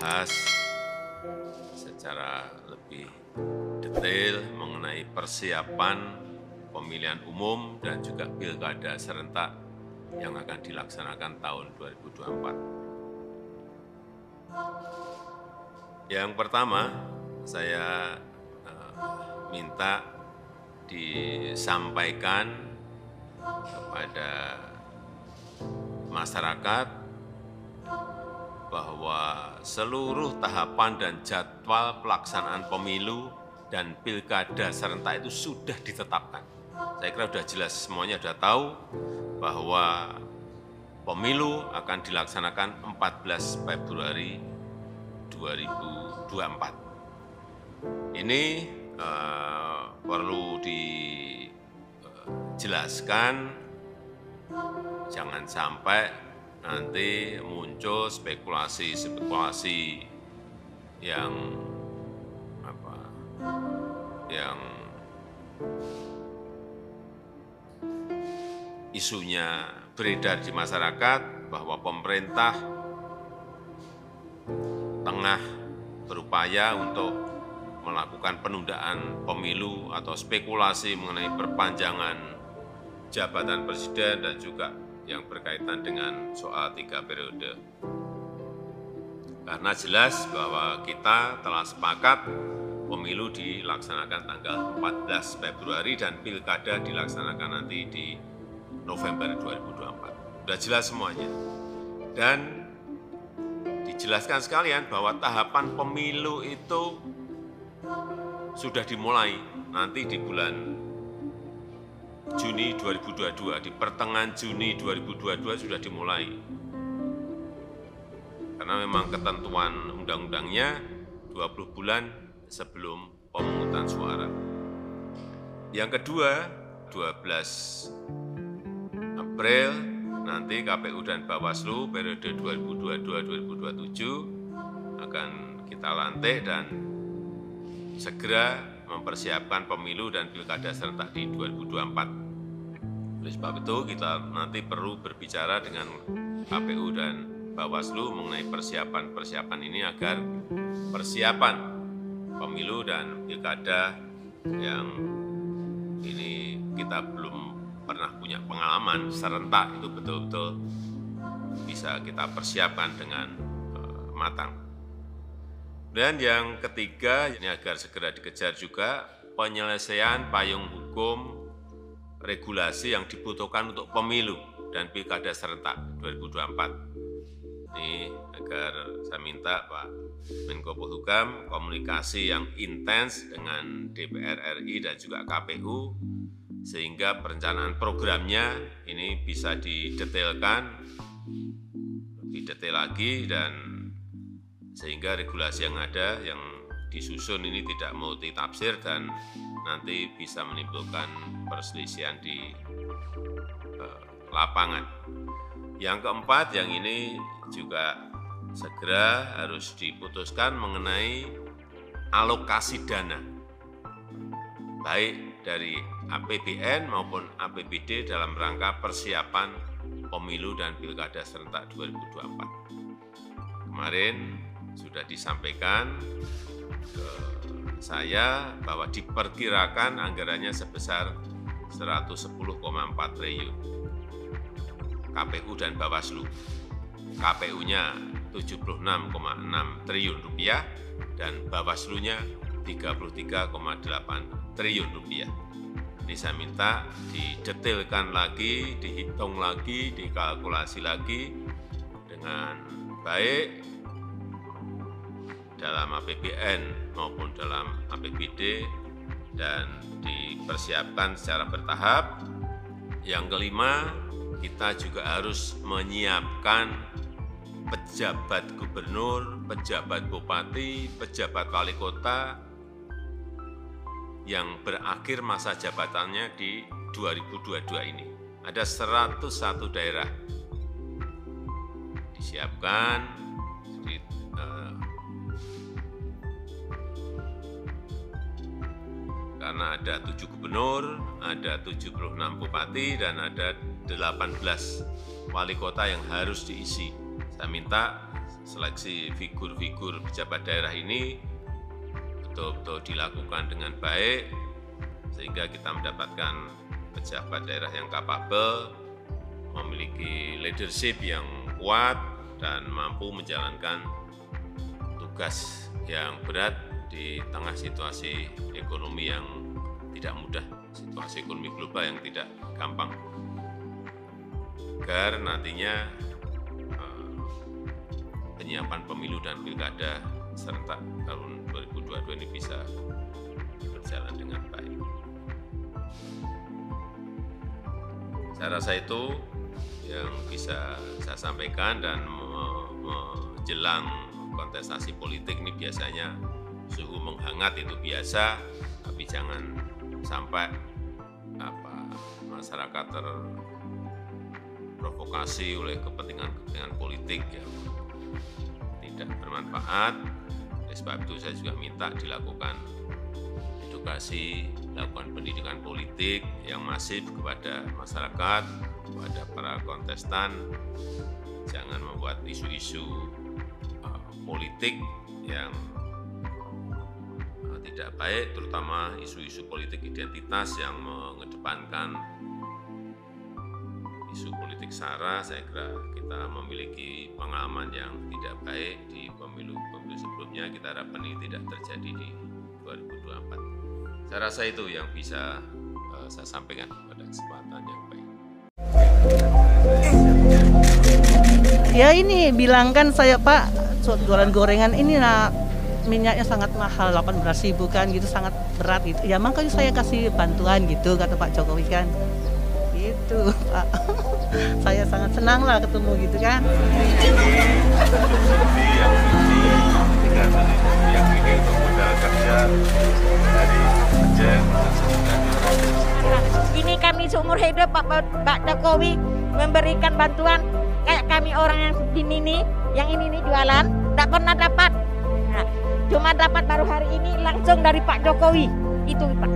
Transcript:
membahas secara lebih detail mengenai persiapan pemilihan umum dan juga pilkada serentak yang akan dilaksanakan tahun 2024. Yang pertama, saya minta disampaikan kepada masyarakat bahwa seluruh tahapan dan jadwal pelaksanaan pemilu dan pilkada serentak itu sudah ditetapkan. Saya kira sudah jelas, semuanya sudah tahu bahwa pemilu akan dilaksanakan 14 Februari 2024. Ini perlu dijelaskan, jangan sampai nanti muncul spekulasi-spekulasi yang isunya beredar di masyarakat bahwa pemerintah tengah berupaya untuk melakukan penundaan pemilu atau spekulasi mengenai perpanjangan jabatan presiden dan juga yang berkaitan dengan soal 3 periode. Karena jelas bahwa kita telah sepakat pemilu dilaksanakan tanggal 14 Februari dan pilkada dilaksanakan nanti di November 2024. Sudah jelas semuanya. Dan dijelaskan sekalian bahwa tahapan pemilu itu sudah dimulai nanti di bulan Juni 2022, di pertengahan Juni 2022 sudah dimulai. Karena memang ketentuan undang-undangnya 20 bulan sebelum pemungutan suara. Yang kedua, 12 April nanti KPU dan Bawaslu periode 2022-2027 akan kita lantik dan segera mempersiapkan pemilu dan pilkada serentak di 2024. Oleh sebab itu kita nanti perlu berbicara dengan KPU dan Bawaslu mengenai persiapan-persiapan ini agar persiapan pemilu dan pilkada yang ini kita belum pernah punya pengalaman serentak itu betul-betul bisa kita persiapkan dengan matang. Dan yang ketiga, ini agar segera dikejar juga penyelesaian payung hukum regulasi yang dibutuhkan untuk pemilu dan pilkada serentak 2024. Ini agar saya minta Pak Menko Polhukam komunikasi yang intens dengan DPR RI dan juga KPU sehingga perencanaan programnya ini bisa didetailkan lebih detail lagi dan sehingga regulasi yang ada yang disusun ini tidak multitafsir dan nanti bisa menimbulkan perselisihan di lapangan. Yang keempat, yang ini juga segera harus diputuskan mengenai alokasi dana, baik dari APBN maupun APBD dalam rangka persiapan pemilu dan pilkada serentak 2024. Kemarin sudah disampaikan ke saya bahwa diperkirakan anggarannya sebesar 110,4 triliun. KPU dan Bawaslu. KPU-nya 76,6 triliun rupiah dan Bawaslu-nya 33,8 triliun rupiah. Ini saya minta didetailkan lagi, dihitung lagi, dikalkulasi lagi dengan baik dalam APBN maupun dalam APBD dan dipersiapkan secara bertahap. Yang kelima, kita juga harus menyiapkan pejabat gubernur, pejabat bupati, pejabat wali kota yang berakhir masa jabatannya di 2022 ini. Ada 101 daerah disiapkan karena ada 7 gubernur, ada 76 bupati, dan ada 18 wali kota yang harus diisi. Saya minta seleksi figur-figur pejabat daerah ini betul-betul dilakukan dengan baik, sehingga kita mendapatkan pejabat daerah yang kapabel, memiliki leadership yang kuat, dan mampu menjalankan tugas yang berat di tengah situasi ekonomi yang tidak mudah, situasi ekonomi global yang tidak gampang, agar nantinya penyiapan pemilu dan pilkada serentak tahun 2022 ini bisa berjalan dengan baik. Saya rasa itu yang bisa saya sampaikan, dan menjelang kontestasi politik ini biasanya suhu menghangat, itu biasa, tapi jangan sampai masyarakat terprovokasi oleh kepentingan politik yang tidak bermanfaat. Oleh sebab itu saya juga minta dilakukan edukasi, lakukan pendidikan politik yang masif kepada masyarakat, kepada para kontestan. Jangan membuat isu-isu politik yang tidak baik, terutama isu-isu politik identitas yang mengedepankan isu politik SARA. Saya kira kita memiliki pengalaman yang tidak baik di pemilu-pemilu sebelumnya. Kita harapkan ini tidak terjadi di 2024. Saya rasa itu yang bisa saya sampaikan pada kesempatan yang baik. Ya ini bilangkan saya, Pak, jualan gorengan ini minyaknya sangat mahal, 18.000 kan, gitu, sangat berat gitu. Ya makanya saya kasih bantuan gitu, kata Pak Jokowi kan. Gitu, Pak. Saya sangat senang lah ketemu gitu kan. Ini kami seumur hidup Pak Jokowi memberikan bantuan, kayak kami orang yang segini nih, yang ini jualan, tidak pernah dapat. Nah, cuma dapat baru hari ini langsung dari Pak Jokowi. Itu Pak.